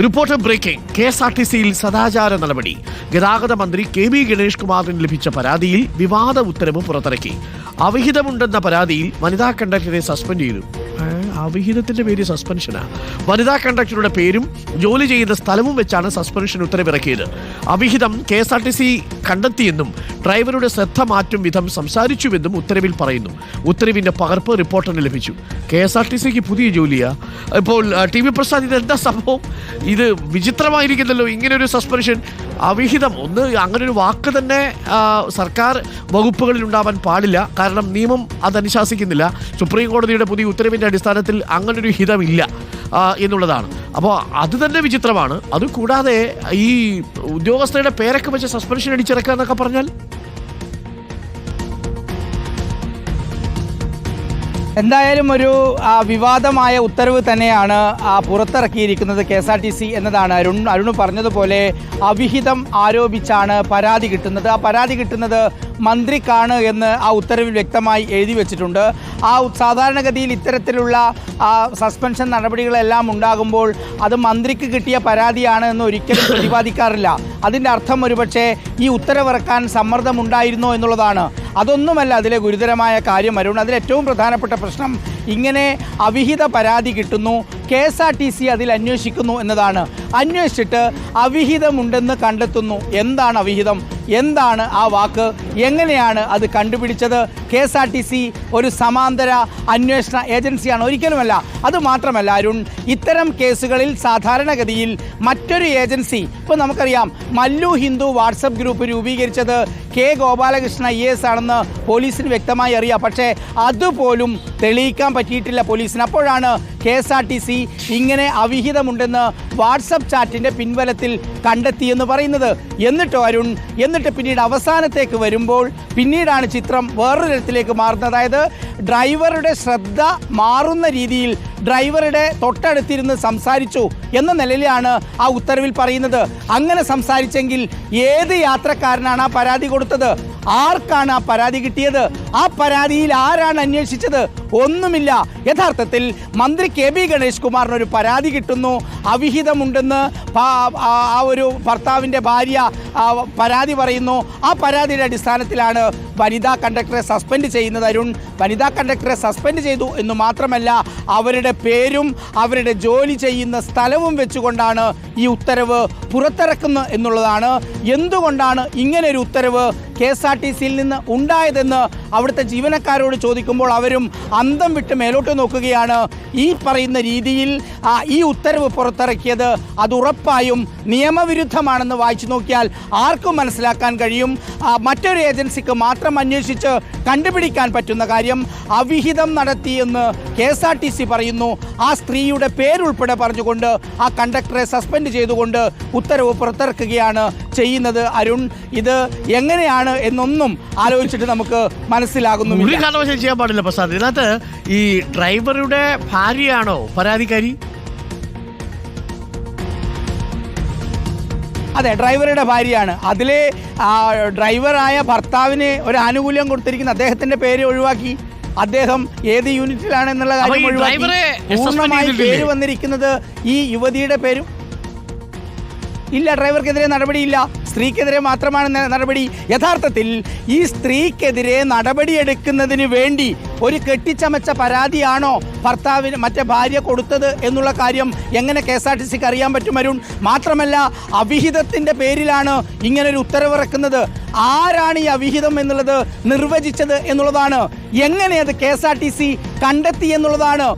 Reporter breaking. KSRTCയിൽ സദാചാര നടപടി. ഗതാഗത മന്ത്രി KB ഗണേഷ് കുമാറിന് ലഭിച്ച പരാതിയിൽ വിവാദ ഉത്തരവ് പുറത്തിറക്കി. അവിഹിതമുണ്ടെന്ന പരാതിയിൽ വനിതാ കണ്ടക്ടറെ സസ്പെൻഡ് ചെയ്തു. അവിഹിതത്തിന്റെ പേര് സസ്പെൻഷനാ. വനിതാ കണ്ടക്ടറുടെ പേരും ജോലി ചെയ്യുന്ന സ്ഥലവും വെച്ചാണ് സസ്പെൻഷൻ ഉത്തരവിറക്കിയത്. അവിഹിതം KSRTC കണ്ടെത്തിയെന്നും ഡ്രൈവറുടെ ശ്രദ്ധ മാറ്റും വിധം സംസാരിച്ചുവെന്നും ഉത്തരവിൽ പറയുന്നു. ഉത്തരവിന്റെ പകർപ്പ് റിപ്പോർട്ടറിന് ലഭിച്ചു. KSRTCക്ക് പുതിയ ജോലിയാ. ഇപ്പോൾ TV പ്രസാദ്, ഇതെന്താ സംഭവം? ഇത് വിചിത്രമായിരിക്കുന്നല്ലോ, ഇങ്ങനൊരു സസ്പെൻഷൻ. അവിഹിതം അങ്ങനൊരു വാക്ക് തന്നെ സർക്കാർ വകുപ്പുകളിൽ ഉണ്ടാവാൻ പാടില്ല. കാരണം നിയമം അതനുശാസിക്കുന്നില്ല. സുപ്രീം കോടതിയുടെ പുതിയ ഉത്തരവിൻ്റെ അടിസ്ഥാനത്തിൽ അങ്ങനൊരു ഹിതമില്ല എന്നുള്ളതാണ്. അപ്പോൾ അത് തന്നെ വിചിത്രമാണ്. അതുകൂടാതെ ഈ ഉദ്യോഗസ്ഥരുടെ പേരൊക്കെ വെച്ച് സസ്പെൻഷൻ അടിച്ചിറക്കുക എന്നൊക്കെ പറഞ്ഞാൽ എന്തായാലും ഒരു വിവാദമായ ഉത്തരവ് തന്നെയാണ് പുറത്തിറക്കിയിരിക്കുന്നത് KSRTC എന്നതാണ് അരുൺ പറഞ്ഞതുപോലെ. അവിഹിതം ആരോപിച്ചാണ് പരാതി കിട്ടുന്നത്. ആ പരാതി കിട്ടുന്നത് മന്ത്രിക്കാണ് എന്ന് ആ ഉത്തരവിൽ വ്യക്തമായി എഴുതി വെച്ചിട്ടുണ്ട്. സാധാരണഗതിയിൽ ഇത്തരത്തിലുള്ള സസ്പെൻഷൻ നടപടികളെല്ലാം ഉണ്ടാകുമ്പോൾ അത് മന്ത്രിക്ക് കിട്ടിയ പരാതിയാണ് എന്ന് ഒരിക്കലും പ്രതിപാദിക്കാറില്ല. അതിൻ്റെ അർത്ഥം ഒരുപക്ഷെ ഈ ഉത്തരവിറക്കാൻ സമ്മർദ്ദമുണ്ടായിരുന്നോ എന്നുള്ളതാണ്. അതൊന്നുമല്ല അതിലെ ഗുരുതരമായ കാര്യം അരുൺ. അതിലേറ്റവും പ്രധാനപ്പെട്ട പ്രശ്നം, ഇങ്ങനെ അവിഹിത പരാതി കിട്ടുന്നു, KSRTC അതിൽ അന്വേഷിക്കുന്നു എന്നതാണ്. അന്വേഷിച്ചിട്ട് അവിഹിതമുണ്ടെന്ന് കണ്ടെത്തുന്നു. എന്താണ് അവിഹിതം? എന്താണ് ആ വാക്ക്? എങ്ങനെയാണ് അത് കണ്ടുപിടിച്ചത്? KSRTC ഒരു സമാന്തര അന്വേഷണ ഏജൻസിയാണ്? ഒരിക്കലുമല്ല. അതുമാത്രമല്ല അരുൺ, ഇത്തരം കേസുകളിൽ സാധാരണഗതിയിൽ മറ്റൊരു ഏജൻസി, ഇപ്പോൾ നമുക്കറിയാം മല്ലു ഹിന്ദു വാട്സപ്പ് ഗ്രൂപ്പ് രൂപീകരിച്ചത് K ഗോപാലകൃഷ്ണൻ IAS ആണെന്ന് പോലീസിന് വ്യക്തമായി അറിയാം. പക്ഷേ അതുപോലും തെളിയിക്കാൻ പറ്റിയിട്ടില്ല പോലീസിന്. അപ്പോഴാണ് KSRTC ഇങ്ങനെ അവിഹിതമുണ്ടെന്ന് വാട്സപ്പ് ചാറ്റിൻ്റെ പിൻബലത്തിൽ കണ്ടെത്തിയെന്ന് പറയുന്നത്. എന്നിട്ടോ അരുൺ, എന്നിട്ട് പിന്നീട് അവസാനത്തേക്ക് വരുമ്പോൾ പിന്നീടാണ് ചിത്രം വേറൊരു തരത്തിലേക്ക് മാറുന്നത്. അതായത് ഡ്രൈവറുടെ ശ്രദ്ധ മാറുന്ന രീതിയിൽ ഡ്രൈവറുടെ തൊട്ടടുത്തിരുന്ന് സംസാരിച്ചു എന്ന നിലയിലാണ് ആ ഉത്തരവിൽ പറയുന്നത്. അങ്ങനെ സംസാരിച്ചെങ്കിൽ ഏത് യാത്രക്കാരനാണ് ആ പരാതി കൊടുത്തത്? ആർക്കാണ് ആ പരാതി കിട്ടിയത്? ആ പരാതിയിൽ ആരാണ് അന്വേഷിച്ചത്? ഒന്നുമില്ല. യഥാർത്ഥത്തിൽ മന്ത്രി KB ഗണേഷ് കുമാറിനൊരു പരാതി കിട്ടുന്നു, അവിഹിതമുണ്ടെന്ന് ആ ഒരു ഭർത്താവിൻ്റെ ഭാര്യ പരാതി പറയുന്നു. ആ പരാതിയുടെ അടിസ്ഥാനത്തിലാണ് വനിതാ കണ്ടക്ടറെ സസ്പെൻഡ് ചെയ്യുന്നത് അരുൺ. വനിതാ കണ്ടക്ടറെ സസ്പെൻഡ് ചെയ്തു എന്ന് മാത്രമല്ല, അവരുടെ പേരും അവരുടെ ജോലി ചെയ്യുന്ന സ്ഥലവും വെച്ചുകൊണ്ടാണ് ഈ ഉത്തരവ് പുറത്തിറക്കുന്നത് എന്നുള്ളതാണ്. എന്തുകൊണ്ടാണ് ഇങ്ങനൊരു ഉത്തരവ് KSRTCയിൽ നിന്ന് ഉണ്ടായതെന്ന് അവിടുത്തെ ജീവനക്കാരോട് ചോദിക്കുമ്പോൾ അവരും അന്തം വിട്ട് മേലോട്ട് നോക്കുകയാണ്. ഈ പറയുന്ന രീതിയിൽ ഈ ഉത്തരവ് പുറത്തിറക്കിയത് അത് ഉറപ്പായും നിയമവിരുദ്ധമാണെന്ന് വായിച്ചു നോക്കിയാൽ ആർക്കും മനസ്സിലാക്കാൻ കഴിയും. മറ്റൊരു ഏജൻസിക്ക് മാത്രം അന്വേഷിച്ച് കണ്ടുപിടിക്കാൻ പറ്റുന്ന കാര്യം അവിഹിതം നടത്തിയെന്ന് KSRTC പറയുന്നു. ആ സ്ത്രീയുടെ പേരുൾപ്പെടെ പറഞ്ഞുകൊണ്ട് ആ കണ്ടക്ടറെ സസ്പെൻഡ് ചെയ്തുകൊണ്ട് ഉത്തരവ് പുറത്തിറക്കുകയാണ് ചെയ്യുന്നത് അരുൺ. ഇത് എങ്ങനെയാണ് എന്നൊന്നും ആലോചിച്ചിട്ട് നമുക്ക് മനസ്സിലാകുന്നുമില്ല. ചെയ്യാൻ പാടില്ല പ്രസാദ്. ഇതിനകത്ത് ഈ ഡ്രൈവറുടെ ഭാര്യയാണോ പരാതിക്കാരി? അതെ, ഡ്രൈവറുടെ ഭാര്യയാണ്. അതിലെ ഡ്രൈവറായ ഭർത്താവിന് ഒരു ആനുകൂല്യം കൊടുത്തിരിക്കുന്ന അദ്ദേഹത്തിന്റെ പേര് ഒഴിവാക്കി. അദ്ദേഹം ഏത് യൂണിറ്റിലാണ് എന്നുള്ള കാര്യം ഒഴിവാക്കി. പൂർണ്ണമായി പേര് വന്നിരിക്കുന്നത് ഈ യുവതിയുടെ പേരും ഇല്ല. ഡ്രൈവർക്കെതിരെ നടപടിയില്ല, സ്ത്രീക്കെതിരെ മാത്രമാണ് നടപടി. യഥാർത്ഥത്തിൽ ഈ സ്ത്രീക്കെതിരെ നടപടിയെടുക്കുന്നതിന് വേണ്ടി ഒരു കെട്ടിച്ചമച്ച പരാതിയാണോ ഭർത്താവിന് മറ്റേ ഭാര്യ കൊടുത്തത് എന്നുള്ള കാര്യം എങ്ങനെ KSRTCക്ക് അറിയാൻ പറ്റും അരുൺ? മാത്രമല്ല, അവിഹിതത്തിൻ്റെ പേരിലാണ് ഇങ്ങനൊരു ഉത്തരവിറക്കുന്നത്. ആരാണ് ഈ അവിഹിതം എന്നുള്ളത് നിർവചിച്ചത് എന്നുള്ളതാണ്. എങ്ങനെ അത് KSRTC കണ്ടെത്തി എന്നുള്ളതാണ്.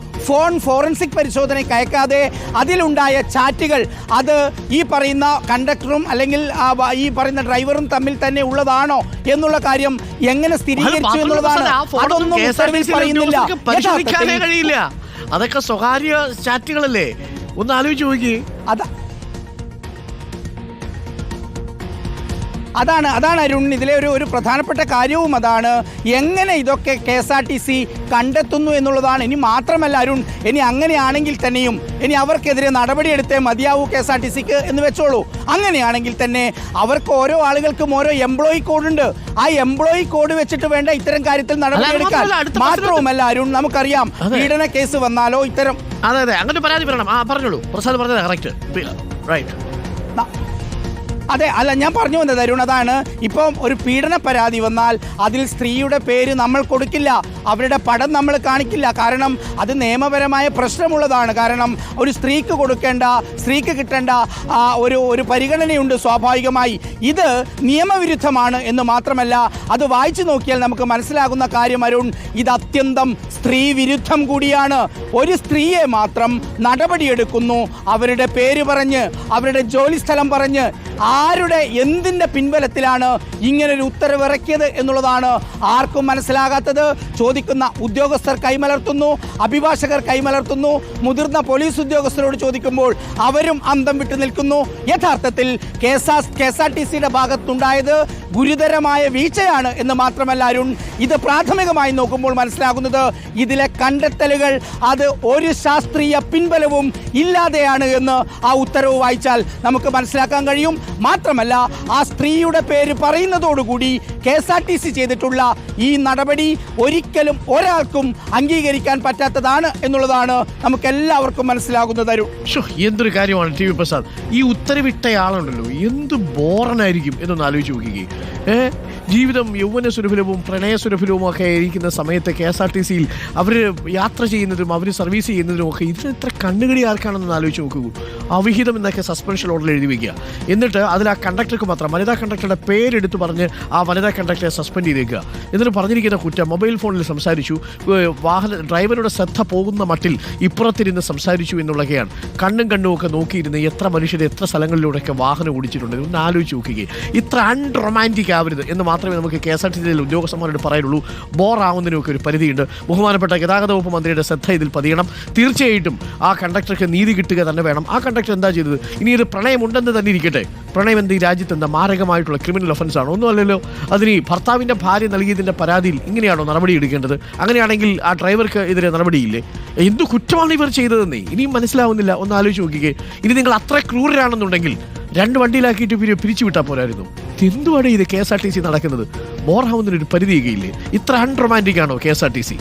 ഫോറൻസിക് പരിശോധനയ്ക്ക് അയക്കാതെ അതിലുണ്ടായ ചാറ്റുകൾ അത് ഈ പറയുന്ന കണ്ടക്ടറും അല്ലെങ്കിൽ ഈ പറയുന്ന ഡ്രൈവറും തമ്മിൽ തന്നെ ഉള്ളതാണോ എന്നുള്ള കാര്യം എങ്ങനെ സ്ഥിരീകരിച്ചു എന്നുള്ളതാണ്. അതൊന്നും പറയുന്നില്ല. കഴിയില്ല. അതൊക്കെ സ്വകാര്യ ചാറ്റുകളല്ലേ? ഒന്ന് ആലോചിച്ച് നോക്കി. അതാണ് അരുൺ, ഇതിലെ ഒരു പ്രധാനപ്പെട്ട കാര്യവും അതാണ്. എങ്ങനെ ഇതൊക്കെ KSRTC കണ്ടെത്തുന്നു എന്നുള്ളതാണ്. ഇനി മാത്രമല്ല അരുൺ, ഇനി അങ്ങനെയാണെങ്കിൽ തന്നെയും ഇനി അവർക്കെതിരെ നടപടിയെടുത്തേ മതിയാവൂ KSRTCക്ക് എന്ന് വെച്ചോളൂ. അങ്ങനെയാണെങ്കിൽ തന്നെ അവർക്ക് ഓരോ ആളുകൾക്കും ഓരോ എംപ്ലോയി കോഡ് ഉണ്ട്. ആ എംപ്ലോയി കോഡ് വെച്ചിട്ട് വേണ്ട ഇത്തരം കാര്യത്തിൽ നടപടിയെടുക്കാൻ. മാത്രവുമല്ല അരുൺ, നമുക്കറിയാം പീഡന കേസ് വന്നാലോ ഇത്തരം അതെ അങ്ങനെ പരാതി പറയണം. പറഞ്ഞോളൂ, പ്രസാദ് പറഞ്ഞത് കറക്റ്റ്, റൈറ്റ്. അതെ, അല്ല ഞാൻ പറഞ്ഞു വന്നത് അരുൺ, അതാണ് ഇപ്പം ഒരു പീഡന പരാതി വന്നാൽ അതിൽ സ്ത്രീയുടെ പേര് നമ്മൾ കൊടുക്കില്ല, അവരുടെ പടം നമ്മൾ കാണിക്കില്ല. കാരണം അത് നിയമപരമായ പ്രശ്നമുള്ളതാണ്. കാരണം ഒരു സ്ത്രീക്ക് കിട്ടേണ്ട ഒരു പരിഗണനയുണ്ട് സ്വാഭാവികമായി. ഇത് നിയമവിരുദ്ധമാണ് എന്ന് മാത്രമല്ല, അത് വായിച്ചു നോക്കിയാൽ നമുക്ക് മനസ്സിലാകുന്ന കാര്യം അരുൺ, ഇത് അത്യന്തം സ്ത്രീ വിരുദ്ധം കൂടിയാണ്. ഒരു സ്ത്രീയെ മാത്രം നടപടിയെടുക്കുന്നു, അവരുടെ പേര് പറഞ്ഞ്, അവരുടെ ജോലിസ്ഥലം പറഞ്ഞ്. ആരുടെ എന്തിൻ്റെ പിൻബലത്തിലാണ് ഇങ്ങനൊരു ഉത്തരവ് ഇറക്കിയത് എന്നുള്ളതാണ് ആർക്കും മനസ്സിലാകാത്തത്. ചോദിക്കുന്ന ഉദ്യോഗസ്ഥർ കൈമലർത്തുന്നു, അഭിഭാഷകർ കൈമലർത്തുന്നു, മുതിർന്ന പോലീസ് ഉദ്യോഗസ്ഥരോട് ചോദിക്കുമ്പോൾ അവരും അന്തം വിട്ടു നിൽക്കുന്നു. യഥാർത്ഥത്തിൽ KSRTCയുടെ ഭാഗത്തുണ്ടായത് ഗുരുതരമായ വീഴ്ചയാണ് എന്ന് മാത്രമല്ല അരുൺ, ഇത് പ്രാഥമികമായി നോക്കുമ്പോൾ മനസ്സിലാകുന്നത് ഇതിലെ കണ്ടെത്തലുകൾ അത് ഒരു ശാസ്ത്രീയ പിൻബലവും ഇല്ലാതെയാണ് എന്ന് ആ ഉത്തരവ് വായിച്ചാൽ നമുക്ക് മനസ്സിലാക്കാൻ കഴിയും. മാത്രമല്ല, ആ സ്ത്രീയുടെ പേര് പറയുന്നതോടുകൂടി KSRTC ചെയ്തിട്ടുള്ള ഈ നടപടി ഒരിക്കലും ഒരാൾക്കും അംഗീകരിക്കാൻ പറ്റാത്തതാണ് എന്നുള്ളതാണ് നമുക്ക് എല്ലാവർക്കും മനസ്സിലാകുന്നത്. എന്തൊരു കാര്യമാണ് TV പ്രസാദ്. ഈ ഉത്തരവിട്ടയാളുണ്ടല്ലോ, എന്ത് ബോറനായിരിക്കും എന്നൊന്ന് ആലോചിച്ച് നോക്കിക്കേ. ജീവിതം യൗവന സുരഭിലവും പ്രണയസുരഭിലവും ഒക്കെ ഇരിക്കുന്ന സമയത്ത് KSRTCയിൽ അവർ യാത്ര ചെയ്യുന്നതും അവർ സർവീസ് ചെയ്യുന്നതിനും ഒക്കെ ഇതിന് ഇത്ര കണ്ണുകടി ആർക്കാണെന്ന് ആലോചിച്ച് നോക്കൂ. അവിഹിതം എന്നൊക്കെ സസ്പെൻഷൻ ഓർഡറിൽ എഴുതി വയ്ക്കുക. എന്നിട്ട് അതിൽ ആ കണ്ടക്ടർക്ക് മാത്രം വനിതാ കണ്ടക്ടറുടെ പേരെടുത്ത് പറഞ്ഞ് ആ വനിതാ കണ്ടക്ടറെ സസ്പെൻഡ് ചെയ്തേക്കുക. എന്നിട്ട് പറഞ്ഞിരിക്കുന്ന കുറ്റം മൊബൈൽ ഫോണിൽ സംസാരിച്ചു, ഡ്രൈവറുടെ ശ്രദ്ധ പോകുന്ന മട്ടിൽ ഇപ്പുറത്തിരുന്ന് സംസാരിച്ചു എന്നുള്ളതൊക്കെയാണ്. കണ്ണും ഒക്കെ നോക്കിയിരുന്ന് എത്ര മനുഷ്യർ എത്ര സ്ഥലങ്ങളിലൂടെയൊക്കെ വാഹനം ഓടിച്ചിട്ടുണ്ട് ഒന്ന് ആലോചിച്ച് നോക്കുകയും. ഇത്ര അൺറൊമാൻറ്റിക് ആവരുത് എന്ന് മാത്രമേ നമുക്ക് KSRTCയിലെ ഉദ്യോഗസ്ഥന്മാരോട് പറയാനുള്ളൂ. ബോറാവുന്നതിനൊക്കെ ഒരു പരിധിയുണ്ട്. ബഹുമാനപ്പെട്ട ഗതാഗത വകുപ്പ് മന്ത്രിയുടെ ശ്രദ്ധ ഇതിൽ പതിയണം. തീർച്ചയായിട്ടും ആ കണ്ടക്ടർക്ക് നീതി കിട്ടുക തന്നെ വേണം. ആ കണ്ടക്ടർ എന്താ ചെയ്തത്? ഇനി ഇത് പ്രണയമുണ്ടെന്ന് തന്നെ ഇരിക്കട്ടെ, പ്രണയം എന്ത് ഈ രാജ്യത്ത് എന്താ മാരകമായിട്ടുള്ള ക്രിമിനൽ ഒഫൻസ് ആണോ? ഒന്നുമല്ലല്ലോ. അതിന് ഭർത്താവിൻ്റെ ഭാര്യ നൽകിയതിൻ്റെ പരാതിയിൽ ഇങ്ങനെയാണോ നടപടി എടുക്കേണ്ടത്? അങ്ങനെയാണെങ്കിൽ ആ ഡ്രൈവർക്ക് എതിരെ നടപടിയില്ലേ? എന്ത് കുറ്റമാണ് ഇവർ ചെയ്തതെന്നേ ഇനിയും മനസ്സിലാവുന്നില്ല. ഒന്ന് ആലോചിച്ച് നോക്കിക്കേ. ഇനി നിങ്ങൾ അത്ര ക്രൂരരാണെന്നുണ്ടെങ്കിൽ 2 വണ്ടിയിലാക്കിയിട്ട് പിരിച്ചു വിട്ടാൽ പോരായിരുന്നു. എന്തുവാണ് ഇത് KSRTC നടക്കുന്നത്? ബോറാവുന്നതിനൊരു പരിധിയൊക്കെയില്ലേ? ഇത്ര അൺറൊമാൻറ്റിക് ആണോ KSRTC?